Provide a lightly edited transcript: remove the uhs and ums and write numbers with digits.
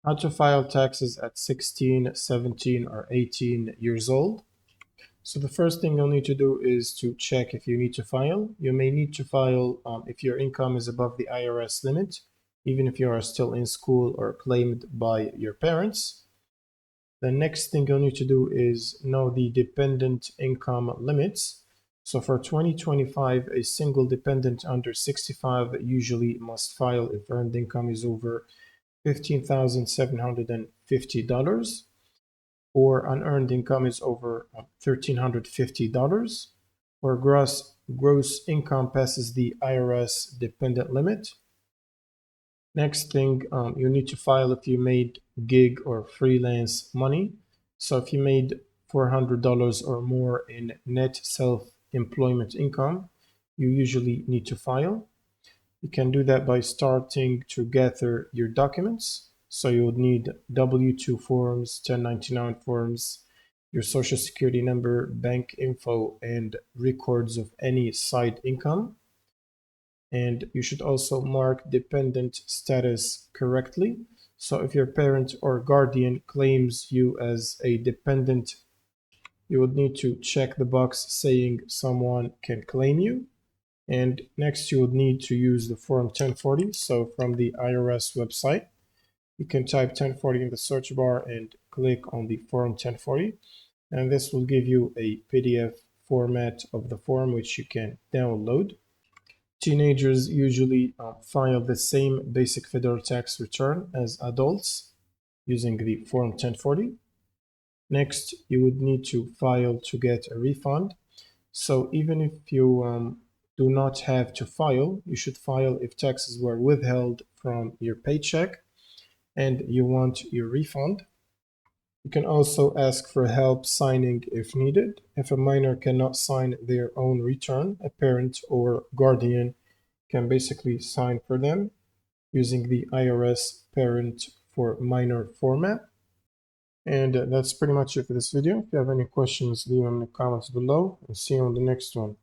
How to file taxes at 16, 17, or 18 years old. So the first thing you'll need to do is to check if you need to file. You may need to file if your income is above the IRS limit, even if you are still in school or claimed by your parents. The next thing you'll need to do is know the dependent income limits. So for 2025, a single dependent under 65 usually must file if earned income is over $15,750, or unearned income is over $1,350, or gross income passes the IRS dependent limit. Next thing, you need to file if you made gig or freelance money. So if you made $400 or more in net self-employment income, you usually need to file. You can do that by starting to gather your documents. So you would need W-2 forms, 1099 forms, your social security number, bank info, and records of any side income. And you should also mark dependent status correctly. So if your parent or guardian claims you as a dependent, you would need to check the box saying someone can claim you. And next, you would need to use the Form 1040. So from the IRS website, you can type 1040 in the search bar and click on the Form 1040. And this will give you a PDF format of the form, which you can download. Teenagers usually file the same basic federal tax return as adults using the Form 1040. Next, you would need to file to get a refund. So even if you do not have to file, you should file if taxes were withheld from your paycheck and you want your refund. You can also ask for help signing if needed. If a minor cannot sign their own return, a parent or guardian can basically sign for them using the IRS parent for minor format. And that's pretty much it for this video. If you have any questions, leave them in the comments below, and see you on the next one.